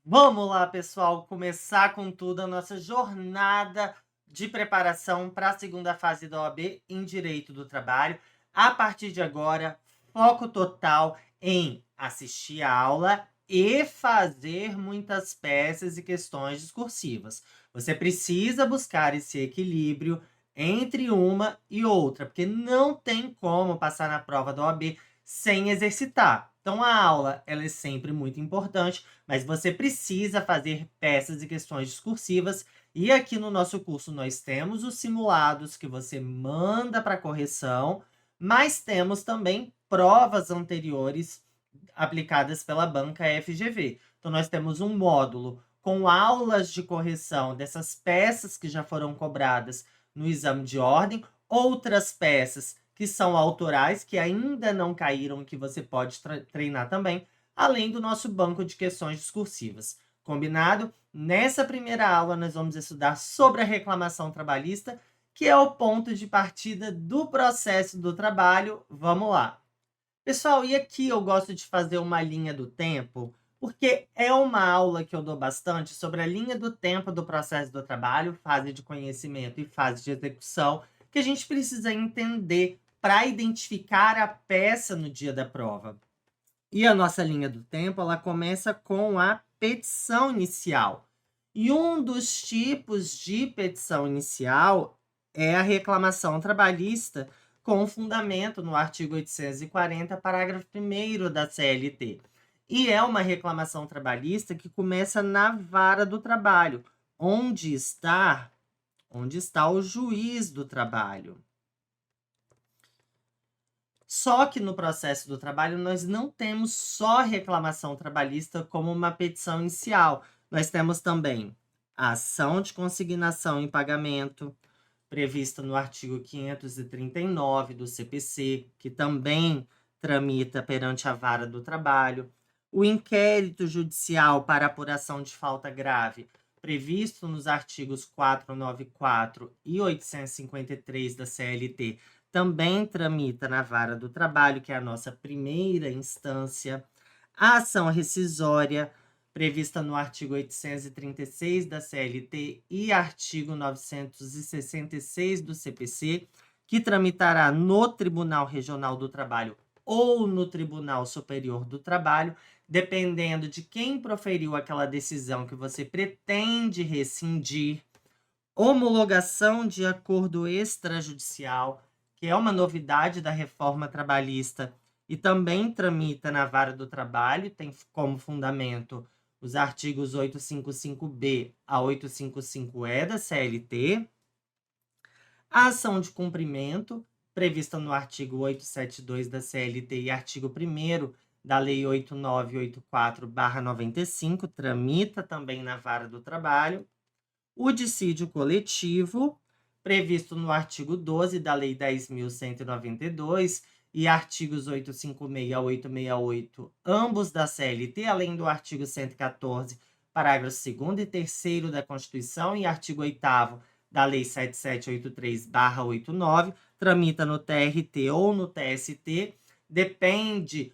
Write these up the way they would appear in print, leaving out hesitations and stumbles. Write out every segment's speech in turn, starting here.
Vamos lá, pessoal, começar com tudo a nossa jornada de preparação para a segunda fase da OAB em Direito do Trabalho. A partir de agora, foco total em assistir a aula e fazer muitas peças e questões discursivas. Você precisa buscar esse equilíbrio entre uma e outra, porque não tem como passar na prova da OAB sem exercitar. Então, a aula ela é sempre muito importante, mas você precisa fazer peças e questões discursivas. E aqui no nosso curso nós temos os simulados que você manda para correção, mas temos também provas anteriores aplicadas pela banca FGV. Então, nós temos um módulo com aulas de correção dessas peças que já foram cobradas no exame de ordem, outras peças que são autorais, que ainda não caíram, que você pode treinar também, além do nosso banco de questões discursivas. Combinado? Nessa primeira aula, nós vamos estudar sobre a reclamação trabalhista, que é o ponto de partida do processo do trabalho. Vamos lá. Pessoal, e aqui eu gosto de fazer uma linha do tempo, porque é uma aula que eu dou bastante sobre a linha do tempo do processo do trabalho, fase de conhecimento e fase de execução, que a gente precisa entender para identificar a peça no dia da prova. E a nossa linha do tempo, ela começa com a petição inicial. E um dos tipos de petição inicial é a reclamação trabalhista com fundamento no artigo 840, parágrafo 1º da CLT. E é uma reclamação trabalhista que começa na vara do trabalho, onde está o juiz do trabalho. Só que no processo do trabalho nós não temos só reclamação trabalhista como uma petição inicial. Nós temos também a ação de consignação em pagamento, prevista no artigo 539 do CPC, que também tramita perante a vara do trabalho. O inquérito judicial para apuração de falta grave, previsto nos artigos 494 e 853 da CLT, também tramita na vara do trabalho, que é a nossa primeira instância. A ação rescisória, prevista no artigo 836 da CLT e artigo 966 do CPC, que tramitará no Tribunal Regional do Trabalho ou no Tribunal Superior do Trabalho, dependendo de quem proferiu aquela decisão que você pretende rescindir. Homologação de acordo extrajudicial, que é uma novidade da reforma trabalhista e também tramita na vara do trabalho, tem como fundamento os artigos 855B a 855E da CLT. A ação de cumprimento, prevista no artigo 872 da CLT e artigo 1º da Lei 8984/95, tramita também na vara do trabalho. O dissídio coletivo, previsto no artigo 12 da Lei 10.192 e artigos 856 a 868, ambos da CLT, além do artigo 114, parágrafos 2º e 3º da Constituição e artigo 8º da Lei 7783/89, tramita no TRT ou no TST, depende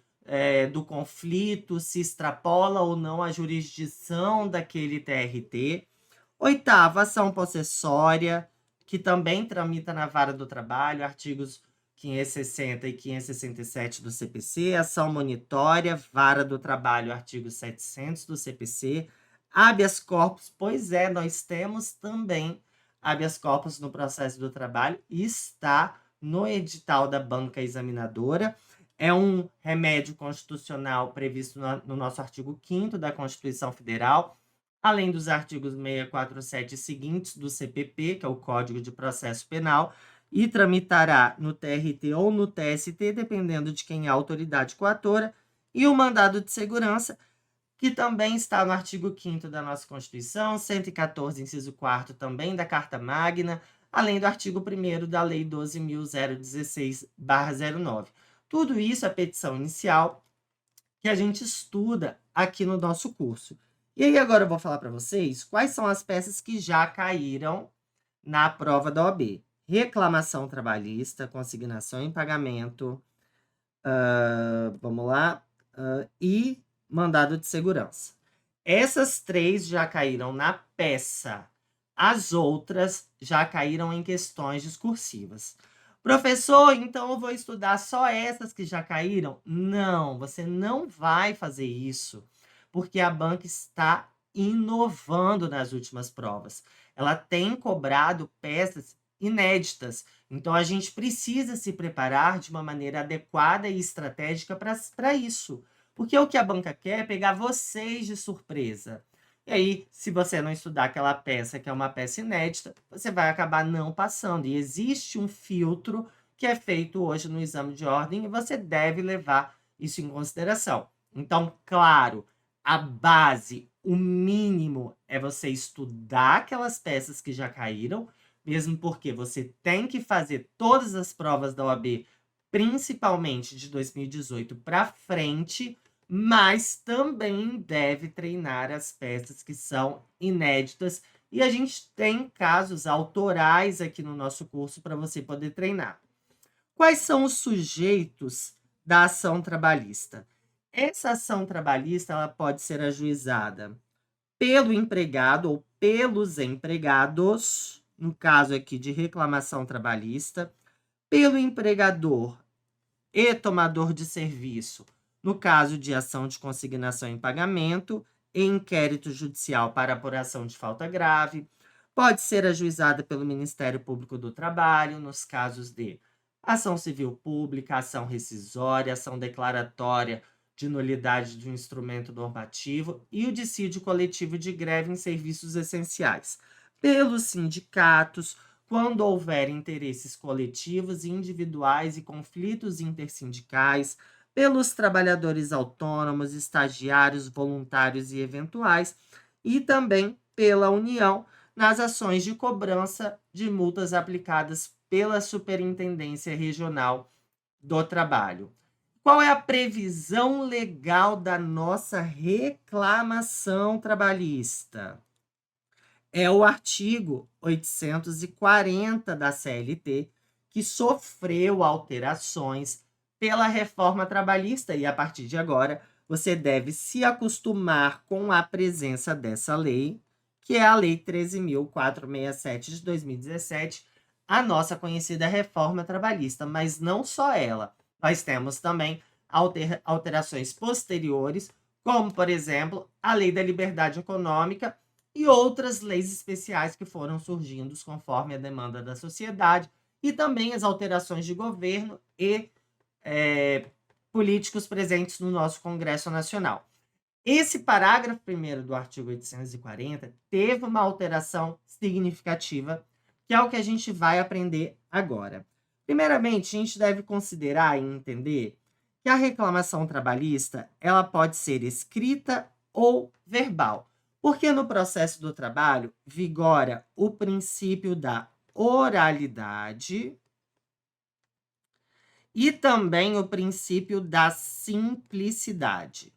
do conflito, se extrapola ou não a jurisdição daquele TRT. Oitava, ação possessória, que também tramita na vara do trabalho, artigos 560 e 567 do CPC. Ação monitória, vara do trabalho, artigo 700 do CPC. Habeas corpus, pois é, nós temos também habeas corpus no processo do trabalho e está no edital da banca examinadora. É um remédio constitucional previsto no nosso artigo 5º da Constituição Federal, além dos artigos 647 e seguintes do CPP, que é o Código de Processo Penal, e tramitará no TRT ou no TST, dependendo de quem é a autoridade coatora, e o mandado de segurança, que também está no artigo 5º da nossa Constituição, 114, inciso 4º, também da Carta Magna, além do artigo 1º da Lei 12.016/09. Tudo isso é petição inicial que a gente estuda aqui no nosso curso. E aí agora eu vou falar para vocês quais são as peças que já caíram na prova da OAB. Reclamação trabalhista, consignação em pagamento, vamos lá, e mandado de segurança. Essas 3 já caíram na peça. As outras já caíram em questões discursivas. Professor, então eu vou estudar só essas que já caíram? Não, você não vai fazer isso, porque a banca está inovando nas últimas provas. Ela tem cobrado peças inéditas, então a gente precisa se preparar de uma maneira adequada e estratégica para isso. Porque o que a banca quer é pegar vocês de surpresa. E aí, se você não estudar aquela peça, que é uma peça inédita, você vai acabar não passando. E existe um filtro que é feito hoje no exame de ordem e você deve levar isso em consideração. Então, claro, a base, o mínimo é você estudar aquelas peças que já caíram, mesmo porque você tem que fazer todas as provas da OAB, principalmente de 2018 para frente, mas também deve treinar as peças que são inéditas. E a gente tem casos autorais aqui no nosso curso para você poder treinar. Quais são os sujeitos da ação trabalhista? Essa ação trabalhista ela pode ser ajuizada pelo empregado ou pelos empregados, no caso aqui de reclamação trabalhista, pelo empregador e tomador de serviço, no caso de ação de consignação em pagamento e inquérito judicial para apuração de falta grave, pode ser ajuizada pelo Ministério Público do Trabalho, nos casos de ação civil pública, ação rescisória, ação declaratória de nulidade de um instrumento normativo e o dissídio coletivo de greve em serviços essenciais, pelos sindicatos, quando houver interesses coletivos e individuais e conflitos intersindicais, pelos trabalhadores autônomos, estagiários, voluntários e eventuais, e também pela União nas ações de cobrança de multas aplicadas pela Superintendência Regional do Trabalho. Qual é a previsão legal da nossa reclamação trabalhista? É o artigo 840 da CLT, que sofreu alterações pela reforma trabalhista e, a partir de agora, você deve se acostumar com a presença dessa lei, que é a Lei 13.467 de 2017, a nossa conhecida reforma trabalhista, mas não só ela. Nós temos também alterações posteriores, como, por exemplo, a Lei da Liberdade Econômica e outras leis especiais que foram surgindo conforme a demanda da sociedade, e também as alterações de governo e políticos presentes no nosso Congresso Nacional. Esse parágrafo 1º do artigo 840 teve uma alteração significativa, que é o que a gente vai aprender agora. Primeiramente, a gente deve considerar e entender que a reclamação trabalhista ela pode ser escrita ou verbal, porque no processo do trabalho vigora o princípio da oralidade e também o princípio da simplicidade.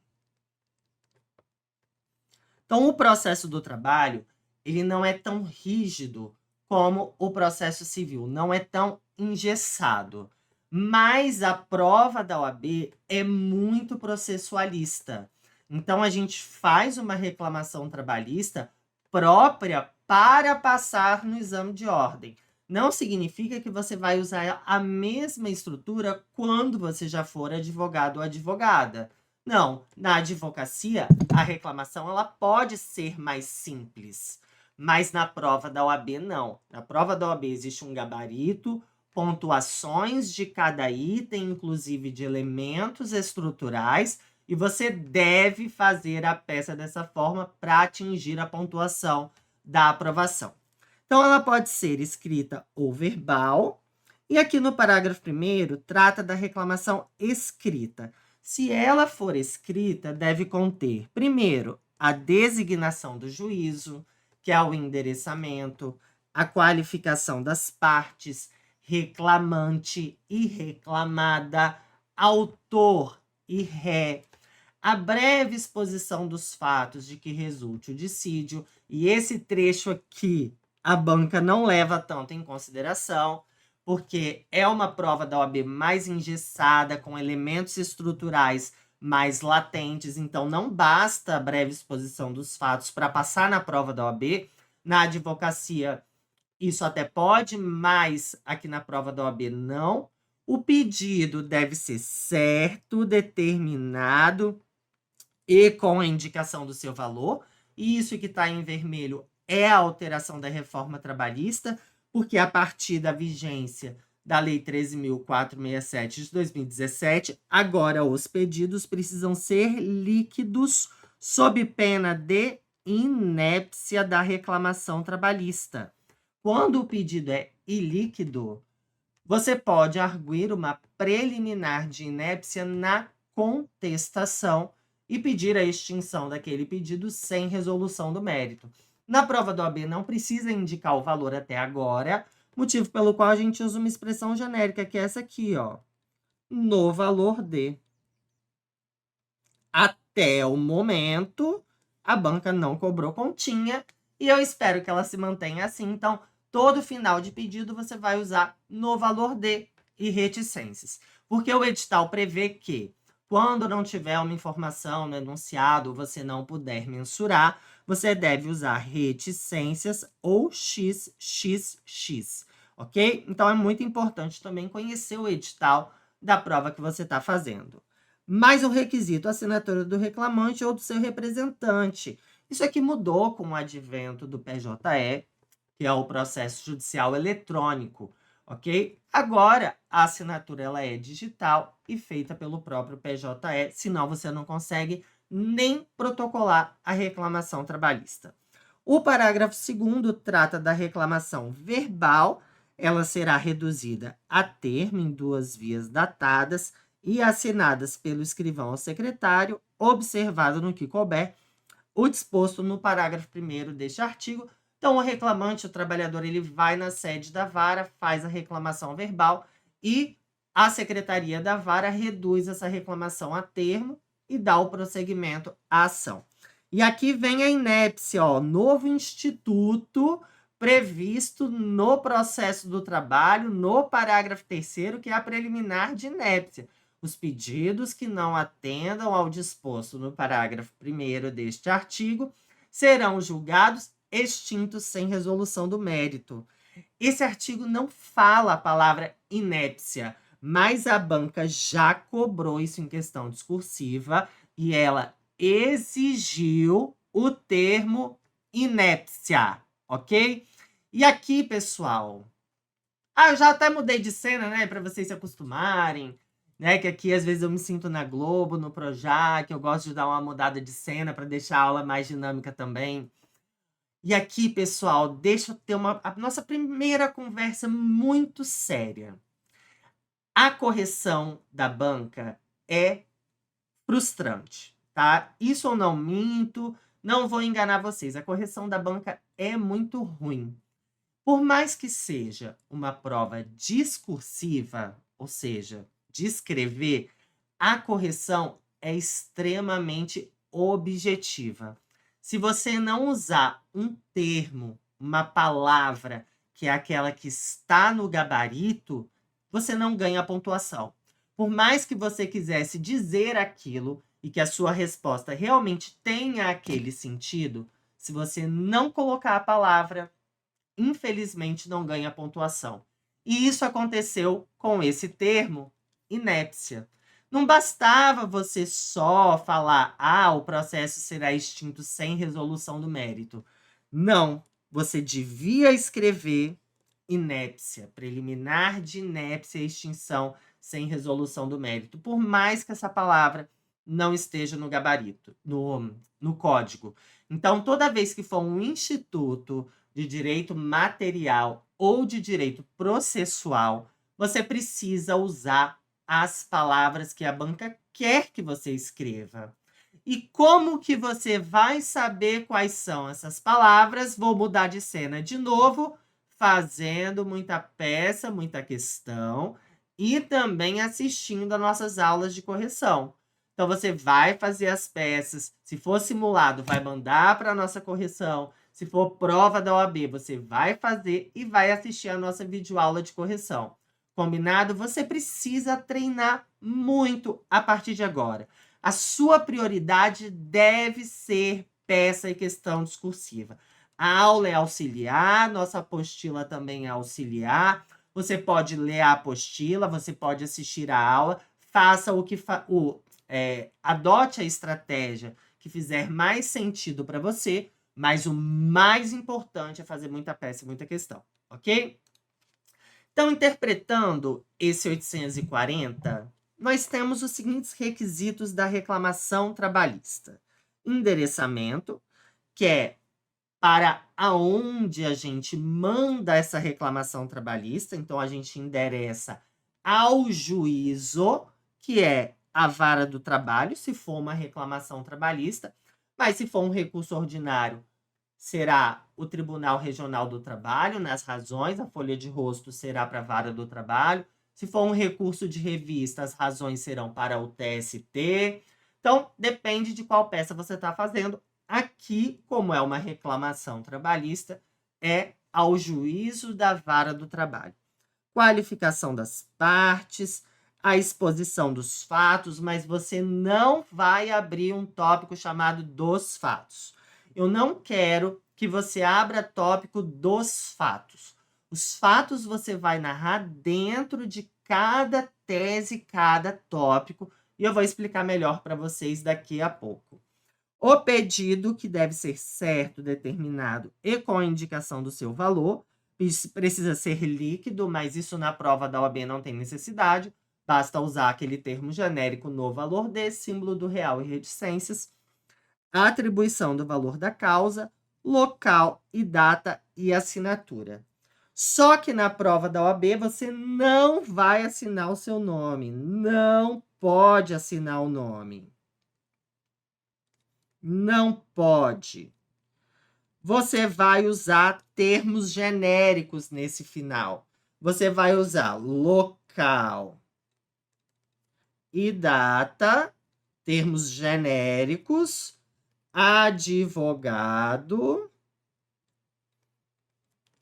Então, o processo do trabalho, ele não é tão rígido como o processo civil, não é tão engessado. Mas a prova da OAB é muito processualista. Então, a gente faz uma reclamação trabalhista própria para passar no exame de ordem. Não significa que você vai usar a mesma estrutura quando você já for advogado ou advogada. Não, na advocacia, a reclamação ela pode ser mais simples, mas na prova da OAB não. Na prova da OAB existe um gabarito, pontuações de cada item, inclusive de elementos estruturais, e você deve fazer a peça dessa forma para atingir a pontuação da aprovação. Então, ela pode ser escrita ou verbal, e aqui no parágrafo 1º trata da reclamação escrita. Se ela for escrita, deve conter, primeiro, a designação do juízo, que é o endereçamento, a qualificação das partes, reclamante e reclamada, autor e ré, a breve exposição dos fatos de que resulte o dissídio, e esse trecho aqui a banca não leva tanto em consideração, porque é uma prova da OAB mais engessada, com elementos estruturais mais latentes. Então, não basta a breve exposição dos fatos para passar na prova da OAB. Na advocacia, isso até pode, mas aqui na prova da OAB não. O pedido deve ser certo, determinado e com a indicação do seu valor. E isso que está em vermelho é a alteração da reforma trabalhista, porque a partir da vigência da Lei 13.467 de 2017, agora os pedidos precisam ser líquidos sob pena de inépcia da reclamação trabalhista. Quando o pedido é ilíquido, você pode arguir uma preliminar de inépcia na contestação e pedir a extinção daquele pedido sem resolução do mérito. Na prova do OAB não precisa indicar o valor até agora, motivo pelo qual a gente usa uma expressão genérica, que é essa aqui, ó. No valor de. Até o momento, a banca não cobrou continha e eu espero que ela se mantenha assim. Então, todo final de pedido você vai usar no valor de e reticências. Porque o edital prevê que, quando não tiver uma informação no enunciado ou você não puder mensurar, você deve usar reticências ou XXX, ok? Então, é muito importante também conhecer o edital da prova que você está fazendo. Mais um requisito, a assinatura do reclamante ou do seu representante. Isso aqui mudou com o advento do PJE, que é o processo judicial eletrônico, ok? Agora, a assinatura ela é digital e feita pelo próprio PJE, senão você não consegue nem protocolar a reclamação trabalhista. O parágrafo 2º trata da reclamação verbal, ela será reduzida a termo em 2 vias datadas e assinadas pelo escrivão ou secretário, observado no que couber o disposto no parágrafo 1º deste artigo. Então, o reclamante, o trabalhador, ele vai na sede da vara, faz a reclamação verbal e a secretaria da vara reduz essa reclamação a termo e dá o prosseguimento à ação. E aqui vem a inépcia, ó, novo instituto previsto no processo do trabalho, no parágrafo 3º, que é a preliminar de inépcia. Os pedidos que não atendam ao disposto no parágrafo 1º deste artigo serão julgados extintos sem resolução do mérito. Esse artigo não fala a palavra inépcia, mas a banca já cobrou isso em questão discursiva e ela exigiu o termo inépcia, ok? E aqui, pessoal, eu já até mudei de cena, né, para vocês se acostumarem, né, que aqui às vezes eu me sinto na Globo, no Projac, eu gosto de dar uma mudada de cena para deixar a aula mais dinâmica também. E aqui, pessoal, deixa eu ter a nossa primeira conversa muito séria. A correção da banca é frustrante, tá? Isso eu não minto, não vou enganar vocês. A correção da banca é muito ruim. Por mais que seja uma prova discursiva, ou seja, de escrever, a correção é extremamente objetiva. Se você não usar um termo, uma palavra, que é aquela que está no gabarito, você não ganha pontuação. Por mais que você quisesse dizer aquilo e que a sua resposta realmente tenha aquele sentido, se você não colocar a palavra, infelizmente não ganha pontuação. E isso aconteceu com esse termo, inépcia. Não bastava você só falar, o processo será extinto sem resolução do mérito. Não, você devia escrever inépcia, preliminar de inépcia e extinção sem resolução do mérito, por mais que essa palavra não esteja no gabarito, no código. Então, toda vez que for um instituto de direito material ou de direito processual, você precisa usar as palavras que a banca quer que você escreva. E como que você vai saber quais são essas palavras? Vou mudar de cena de novo, fazendo muita peça, muita questão e também assistindo a nossas aulas de correção. Então, você vai fazer as peças. Se for simulado, vai mandar para a nossa correção. Se for prova da OAB, você vai fazer e vai assistir a nossa videoaula de correção. Combinado? Você precisa treinar muito a partir de agora. A sua prioridade deve ser peça e questão discursiva. A aula é auxiliar, nossa apostila também é auxiliar. Você pode ler a apostila, você pode assistir a aula, faça o que adote a estratégia que fizer mais sentido para você, mas o mais importante é fazer muita peça e muita questão, ok? Então, interpretando esse 840, nós temos os seguintes requisitos da reclamação trabalhista. Endereçamento, que é para aonde a gente manda essa reclamação trabalhista. Então, a gente endereça ao juízo, que é a vara do trabalho, se for uma reclamação trabalhista. Mas se for um recurso ordinário, será o Tribunal Regional do Trabalho, nas razões, a folha de rosto será para a vara do trabalho. Se for um recurso de revista, as razões serão para o TST. Então, depende de qual peça você está fazendo. Aqui, como é uma reclamação trabalhista, é ao juízo da vara do trabalho. Qualificação das partes, a exposição dos fatos, mas você não vai abrir um tópico chamado dos fatos. Eu não quero que você abra tópico dos fatos. Os fatos você vai narrar dentro de cada tese, cada tópico, e eu vou explicar melhor para vocês daqui a pouco. O pedido, que deve ser certo, determinado e com a indicação do seu valor, precisa ser líquido, mas isso na prova da OAB não tem necessidade, basta usar aquele termo genérico no valor de, símbolo do real e reticências, a atribuição do valor da causa, local e data e assinatura. Só que na prova da OAB você não vai assinar o seu nome, não pode assinar o nome. Não pode. Você vai usar termos genéricos nesse final. Você vai usar local e data, termos genéricos, advogado,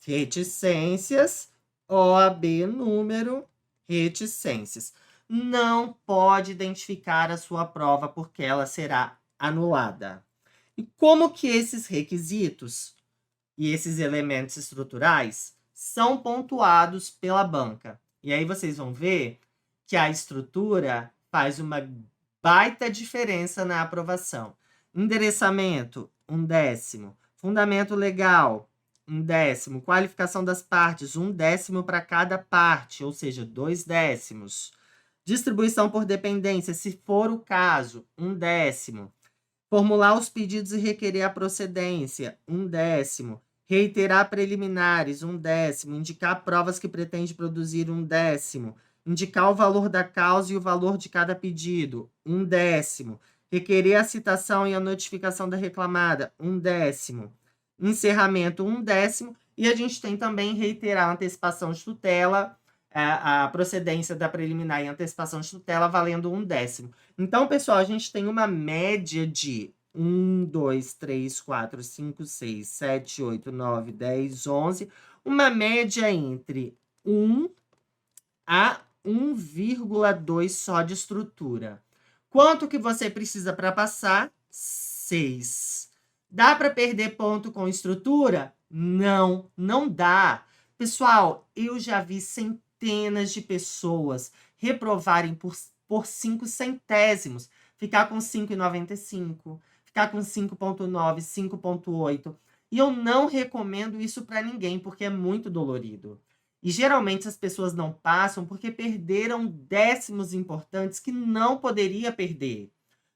reticências, OAB número, reticências. Não pode identificar a sua prova porque ela será anulada. E como que esses requisitos e esses elementos estruturais são pontuados pela banca? E aí vocês vão ver que a estrutura faz uma baita diferença na aprovação. Endereçamento, 1/10. Fundamento legal, 1/10. Qualificação das partes, 1/10 para cada parte, ou seja, 2/10. Distribuição por dependência, se for o caso, 1/10. Formular os pedidos e requerer a procedência, 1/10. Reiterar preliminares, 1/10. Indicar provas que pretende produzir, 1/10. Indicar o valor da causa e o valor de cada pedido, 1/10. Requerer a citação e a notificação da reclamada, 1/10. Encerramento, 1/10. E a gente tem também reiterar a antecipação de tutela, a procedência da preliminar e antecipação de tutela valendo 1/10. Então, pessoal, a gente tem uma média de 1, 2, 3, 4, 5, 6, 7, 8, 9, 10, 11. Uma média entre 1 a 1,2 só de estrutura. Quanto que você precisa para passar? 6. Dá para perder ponto com estrutura? Não, não dá. Pessoal, eu já vi centenas de pessoas reprovarem por 5 centésimos, ficar com 5,95, ficar com 5,9, 5,8. E eu não recomendo isso para ninguém, porque é muito dolorido. E geralmente as pessoas não passam porque perderam décimos importantes que não poderia perder,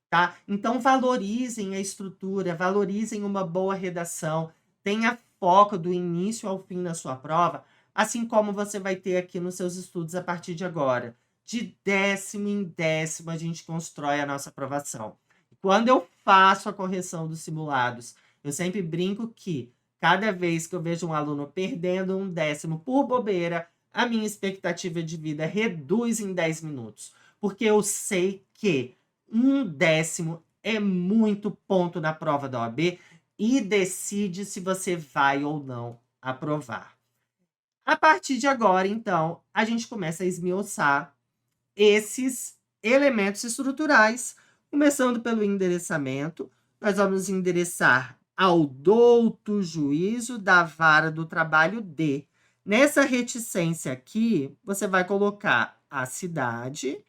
tá? Então valorizem a estrutura, valorizem uma boa redação, tenha foco do início ao fim na sua prova, assim como você vai ter aqui nos seus estudos a partir de agora. De 10º em 10º a gente constrói a nossa aprovação. Quando eu faço a correção dos simulados, eu sempre brinco que cada vez que eu vejo um aluno perdendo 1/10 por bobeira, a minha expectativa de vida reduz em 10 minutos. Porque eu sei que 1/10 é muito ponto na prova da OAB e decide se você vai ou não aprovar. A partir de agora, então, a gente começa a esmiuçar esses elementos estruturais Começando pelo endereçamento, nós vamos endereçar ao douto juízo da vara do trabalho de. Nessa reticência aqui, você vai colocar a cidade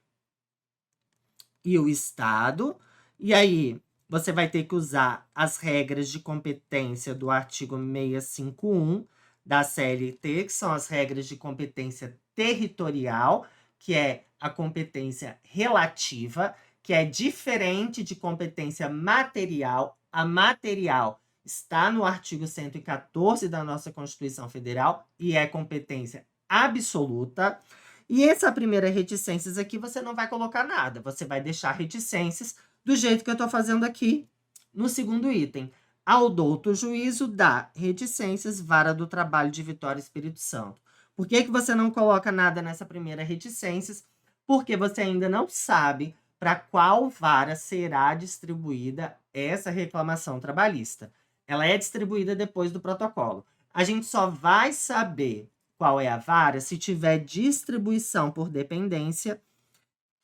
e o estado, e aí você vai ter que usar as regras de competência do artigo 651 da CLT, que são as regras de competência territorial, que é a competência relativa, que é diferente de competência material. A material está no artigo 114 da nossa Constituição Federal e é competência absoluta. E essa primeira reticências aqui, você não vai colocar nada. Você vai deixar reticências do jeito que eu estou fazendo aqui no segundo item. Ao douto juízo da reticências, vara do trabalho de Vitória Espírito Santo. Por que você não coloca nada nessa primeira reticências? Porque você ainda não sabe para qual vara será distribuída essa reclamação trabalhista. Ela é distribuída depois do protocolo. A gente só vai saber qual é a vara se tiver distribuição por dependência,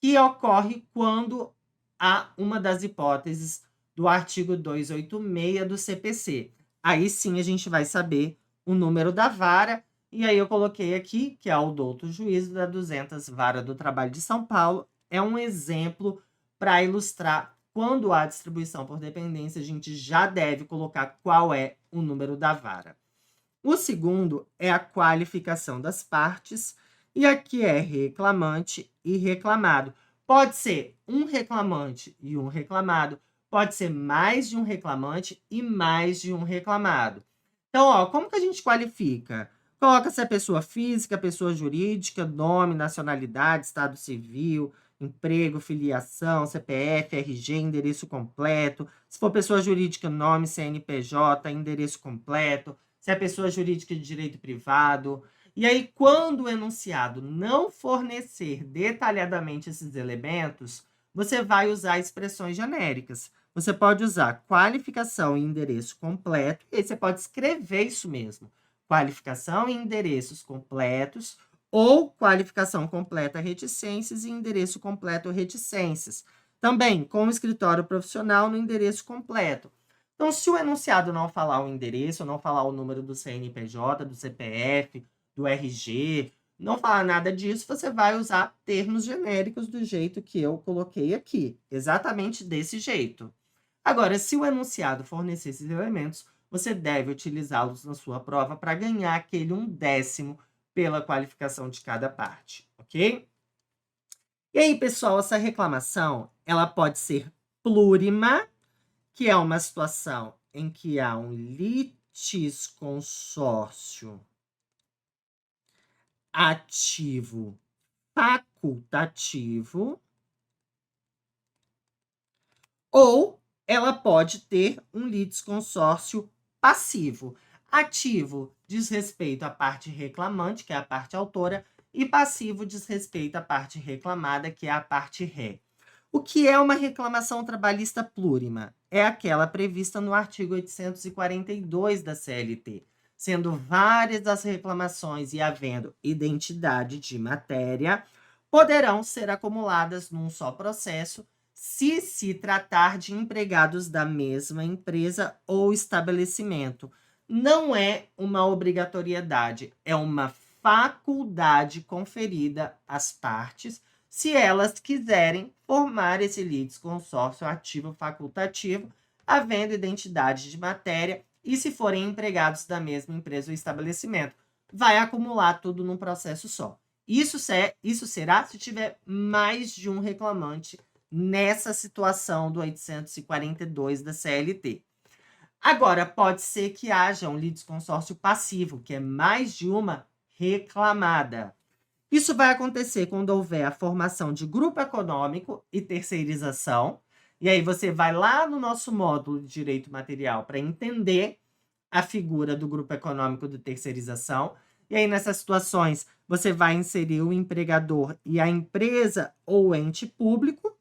que ocorre quando há uma das hipóteses do artigo 286 do CPC. Aí sim a gente vai saber o número da vara, e aí eu coloquei aqui, que é o douto juízo da 200 Vara do Trabalho de São Paulo. É um exemplo para ilustrar quando há distribuição por dependência, a gente já deve colocar qual é o número da vara. O segundo é a qualificação das partes, e aqui é reclamante e reclamado. Pode ser um reclamante e um reclamado, pode ser mais de um reclamante e mais de um reclamado. Então, como que a gente qualifica? Coloca se é pessoa física, pessoa jurídica, nome, nacionalidade, estado civil, emprego, filiação, CPF, RG, endereço completo. Se for pessoa jurídica, nome, CNPJ, endereço completo. Se é pessoa jurídica de direito privado. E aí, quando o enunciado não fornecer detalhadamente esses elementos, você vai usar expressões genéricas. Você pode usar qualificação e endereço completo, e aí você pode escrever isso mesmo. Qualificação e endereços completos, ou qualificação completa reticências e endereço completo reticências. Também com o escritório profissional no endereço completo. Então, se o enunciado não falar o endereço, não falar o número do CNPJ, do CPF, do RG, não falar nada disso, você vai usar termos genéricos do jeito que eu coloquei aqui, exatamente desse jeito. Agora, se o enunciado fornecer esses elementos, você deve utilizá-los na sua prova para ganhar aquele 1/10 pela qualificação de cada parte, ok? E aí, pessoal, essa reclamação, ela pode ser plurima, que é uma situação em que há um litisconsórcio ativo facultativo, ou ela pode ter um litisconsórcio passivo. Ativo diz respeito à parte reclamante, que é a parte autora, e passivo diz respeito à parte reclamada, que é a parte ré. O que é uma reclamação trabalhista plurima? É aquela prevista no artigo 842 da CLT, sendo várias as reclamações e havendo identidade de matéria, poderão ser acumuladas num só processo se tratar de empregados da mesma empresa ou estabelecimento. Não é uma obrigatoriedade, é uma faculdade conferida às partes, se elas quiserem formar esse litisconsórcio ativo facultativo, havendo identidade de matéria e se forem empregados da mesma empresa ou estabelecimento. Vai acumular tudo num processo só. Isso será se tiver mais de um reclamante nessa situação do 842 da CLT. Agora, pode ser que haja um litisconsórcio passivo, que é mais de uma reclamada. Isso vai acontecer quando houver a formação de grupo econômico e terceirização. E aí você vai lá no nosso módulo de direito material para entender a figura do grupo econômico de terceirização. E aí, nessas situações, você vai inserir o empregador e a empresa ou ente público,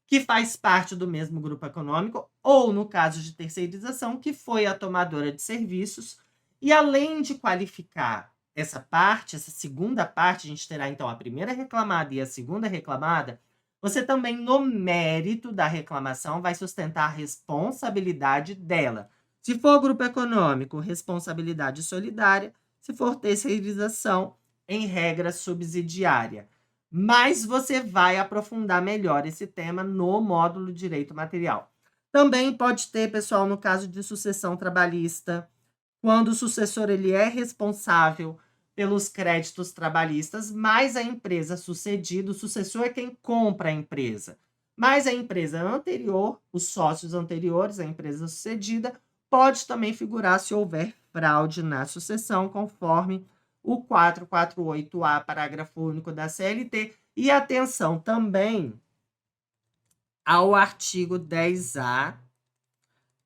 que faz parte do mesmo grupo econômico, ou, no caso de terceirização, que foi a tomadora de serviços. E além de qualificar essa parte, essa segunda parte, a gente terá então a primeira reclamada e a segunda reclamada, Você também, no mérito da reclamação, vai sustentar a responsabilidade dela. Se for grupo econômico, responsabilidade solidária. Se for terceirização, em regra subsidiária. Mas você vai aprofundar melhor esse tema no módulo Direito Material. Também pode ter, pessoal, no caso de sucessão trabalhista, quando o sucessor ele é responsável pelos créditos trabalhistas, mas a empresa sucedida, o sucessor é quem compra a empresa. Mas a empresa anterior, os sócios anteriores, a empresa sucedida, pode também figurar se houver fraude na sucessão, conforme o 448-A, parágrafo único da CLT. E atenção também ao artigo 10A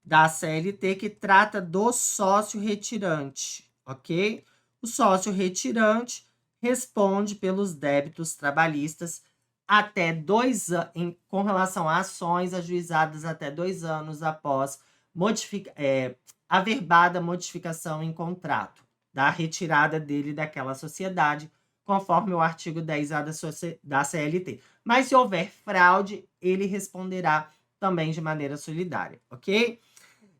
da CLT, que trata do sócio retirante, ok? O sócio retirante responde pelos débitos trabalhistas até 2 anos, com relação a ações ajuizadas até 2 anos após averbada modificação em contrato, da retirada dele daquela sociedade, conforme o artigo 10A da CLT. Mas se houver fraude, ele responderá também de maneira solidária, ok?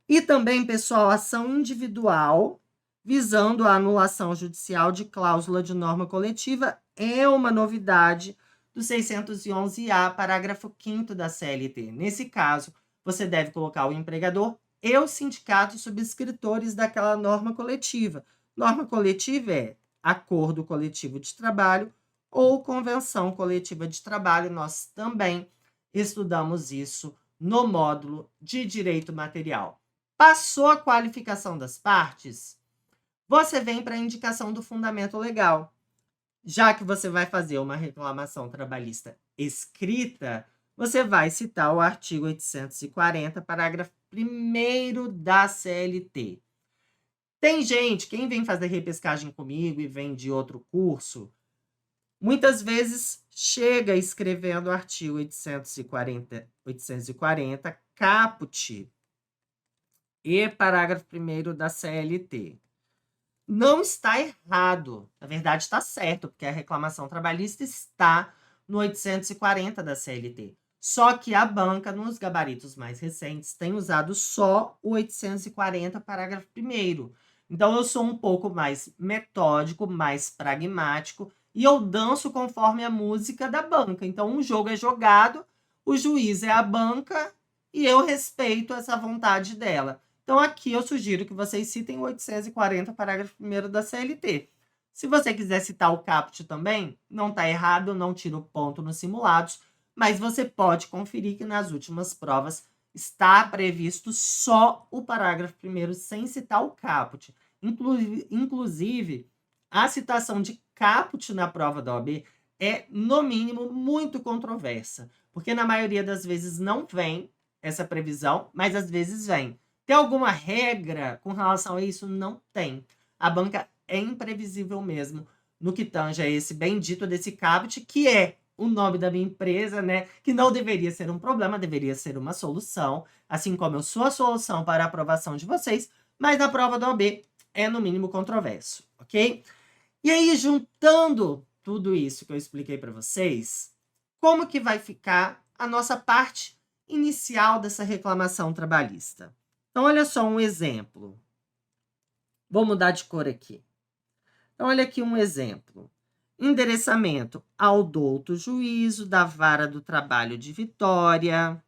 E também, pessoal, ação individual visando a anulação judicial de cláusula de norma coletiva é uma novidade do 611-A, parágrafo 5º da CLT. Nesse caso, você deve colocar o empregador e os sindicatos subscritores daquela norma coletiva. Norma coletiva é acordo coletivo de trabalho ou convenção coletiva de trabalho. Nós também estudamos isso no módulo de direito material. Passou a qualificação das partes, você vem para a indicação do fundamento legal. Já que você vai fazer uma reclamação trabalhista escrita, você vai citar o artigo 840, parágrafo 1º da CLT. Tem gente, quem vem fazer repescagem comigo e vem de outro curso, muitas vezes chega escrevendo o artigo 840 caput e parágrafo 1º da CLT. Não está errado, na verdade está certo, porque a reclamação trabalhista está no 840 da CLT. Só que a banca, nos gabaritos mais recentes, tem usado só o 840, parágrafo 1º. Então, eu sou um pouco mais metódico, mais pragmático, e eu danço conforme a música da banca. Então, um jogo é jogado, o juiz é a banca, e eu respeito essa vontade dela. Então, aqui eu sugiro que vocês citem o 840, parágrafo 1º da CLT. Se você quiser citar o caput também, não está errado, não tira o ponto nos simulados, mas você pode conferir que nas últimas provas está previsto só o parágrafo 1º, sem citar o caput. Inclusive, a citação de caput na prova da OAB é, no mínimo, muito controversa, porque na maioria das vezes não vem essa previsão, mas às vezes vem. Tem alguma regra com relação a isso? Não tem. A banca é imprevisível mesmo no que tange a esse bendito desse caput, que é o nome da minha empresa, né? Que não deveria ser um problema, deveria ser uma solução, assim como eu sou a solução para a aprovação de vocês, mas na prova da OAB é, no mínimo, controverso, ok? E aí, juntando tudo isso que eu expliquei para vocês, como que vai ficar a nossa parte inicial dessa reclamação trabalhista? Então, olha só um exemplo. Vou mudar de cor aqui. Então, olha aqui um exemplo. Endereçamento ao douto juízo da Vara do Trabalho de Vitória,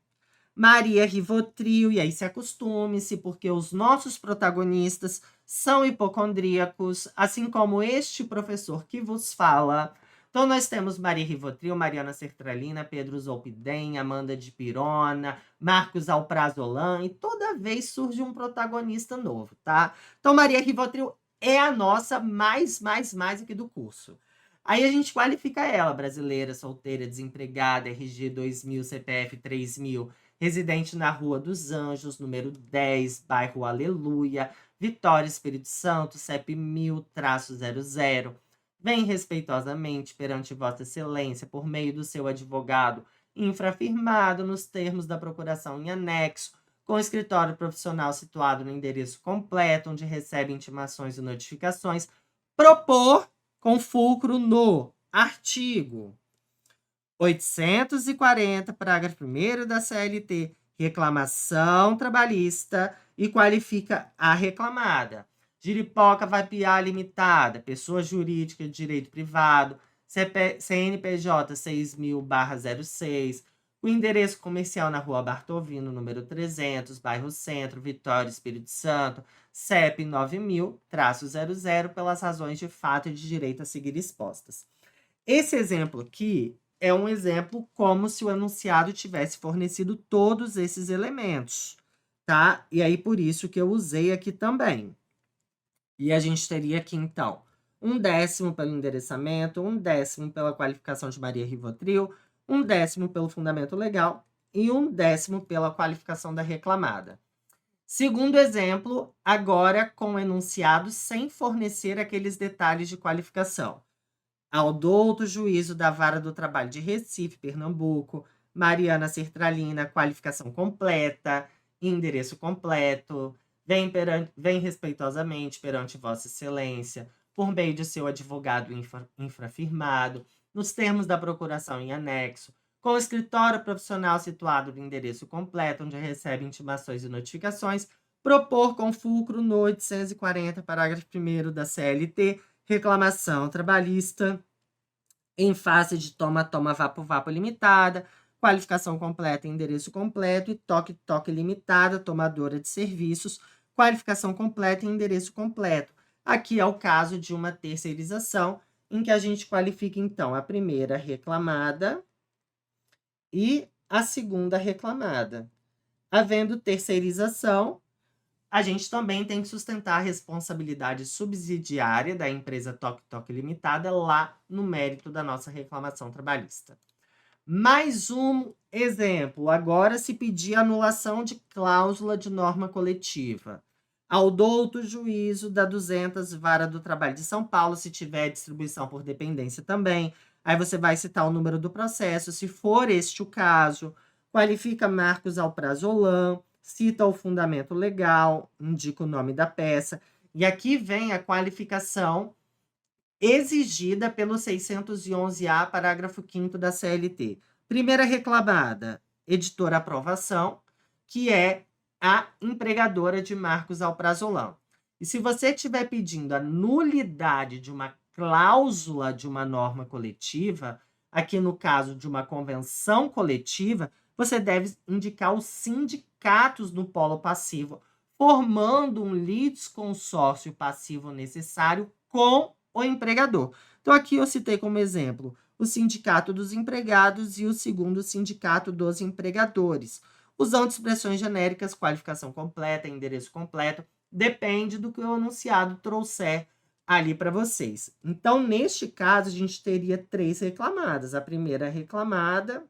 Maria Rivotril, e aí se acostume-se, porque os nossos protagonistas são hipocondríacos, assim como este professor que vos fala. Então, nós temos Maria Rivotril, Mariana Sertralina, Pedro Zolpidem, Amanda de Pirona, Marcos Alprazolan, e toda vez surge um protagonista novo, tá? Então, Maria Rivotril é a nossa mais aqui do curso. Aí a gente qualifica ela, brasileira, solteira, desempregada, RG 2000, CPF 3000, residente na Rua dos Anjos, número 10, bairro Aleluia, Vitória, Espírito Santo, CEP 1000-00. Vem respeitosamente perante Vossa Excelência, por meio do seu advogado, infrafirmado nos termos da procuração em anexo, com escritório profissional situado no endereço completo, onde recebe intimações e notificações, propor com fulcro no artigo 840, parágrafo 1º da CLT, reclamação trabalhista e qualifica a reclamada. Giripoca vai Piar Limitada, pessoa jurídica de direito privado, CNPJ 6000/06, o endereço comercial na Rua Bartovino, número 300, bairro Centro, Vitória, Espírito Santo, CEP 9000-00, pelas razões de fato e de direito a seguir expostas. Esse exemplo aqui é um exemplo como se o enunciado tivesse fornecido todos esses elementos, tá? E aí, por isso que eu usei aqui também. E a gente teria aqui, então, 1/10 pelo endereçamento, 1/10 pela qualificação de Maria Rivotril, 1/10 pelo fundamento legal e 1/10 pela qualificação da reclamada. Segundo exemplo, agora com o enunciado sem fornecer aqueles detalhes de qualificação. Ao douto juízo da Vara do Trabalho de Recife, Pernambuco, Mariana Sertralina, qualificação completa, endereço completo, vem respeitosamente perante Vossa Excelência, por meio de seu advogado infrafirmado, nos termos da procuração em anexo, com o escritório profissional situado no endereço completo, onde recebe intimações e notificações, propor com fulcro no 840, parágrafo 1º da CLT, reclamação trabalhista em face de toma vapo limitada, qualificação completa e endereço completo, e toque limitada, tomadora de serviços, qualificação completa e endereço completo. Aqui é o caso de uma terceirização, em que a gente qualifica, então, a primeira reclamada e a segunda reclamada. Havendo terceirização, a gente também tem que sustentar a responsabilidade subsidiária da empresa Toque Limitada lá no mérito da nossa reclamação trabalhista. Mais um exemplo. Agora, se pedir anulação de cláusula de norma coletiva. Ao douto juízo da 200 Vara do Trabalho de São Paulo, se tiver distribuição por dependência também. Aí você vai citar o número do processo, se for este o caso. Qualifica Marcos Alprazolam, cita o fundamento legal, indica o nome da peça. E aqui vem a qualificação exigida pelo 611-A, parágrafo 5º da CLT. Primeira reclamada, editora Aprovação, que é a empregadora de Marcos Alprazolam. E se você estiver pedindo a nulidade de uma cláusula de uma norma coletiva, aqui no caso de uma convenção coletiva, você deve indicar os sindicatos no polo passivo, formando um litisconsórcio passivo necessário com o empregador. Então, aqui eu citei como exemplo o Sindicato dos Empregados e o segundo Sindicato dos Empregadores. Usando expressões genéricas, qualificação completa, endereço completo, depende do que o enunciado trouxer ali para vocês. Então, neste caso, a gente teria 3 reclamadas. A primeira reclamada,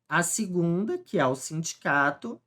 a segunda, que é o sindicato,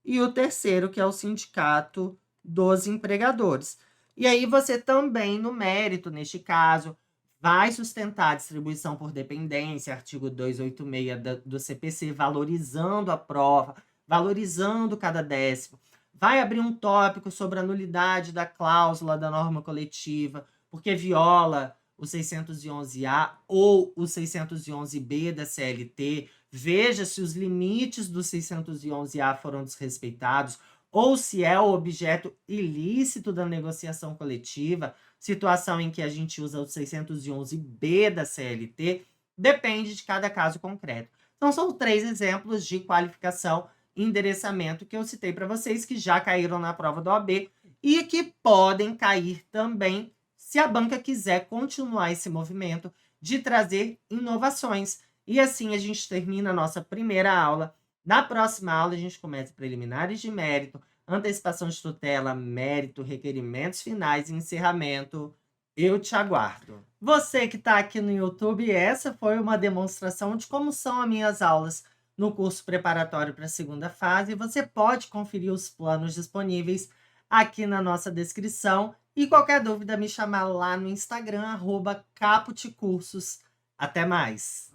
e o terceiro, que é o Sindicato dos Empregadores. E aí você também, no mérito, neste caso, vai sustentar a distribuição por dependência, artigo 286 do CPC, valorizando a prova, valorizando cada décimo. Vai abrir um tópico sobre a nulidade da cláusula da norma coletiva, porque viola o 611-A ou o 611-B da CLT. Veja se os limites do 611-A foram desrespeitados ou se é o objeto ilícito da negociação coletiva, situação em que a gente usa o 611-B da CLT, depende de cada caso concreto. Então, são 3 exemplos de qualificação e endereçamento que eu citei para vocês, que já caíram na prova do OAB e que podem cair também se a banca quiser continuar esse movimento de trazer inovações. E assim a gente termina a nossa primeira aula. Na próxima aula, a gente começa preliminares de mérito, antecipação de tutela, mérito, requerimentos finais e encerramento. Eu te aguardo. Você que está aqui no YouTube, essa foi uma demonstração de como são as minhas aulas no curso preparatório para a segunda fase. Você pode conferir os planos disponíveis aqui na nossa descrição. E qualquer dúvida, me chamar lá no Instagram, @caputicursos. Até mais!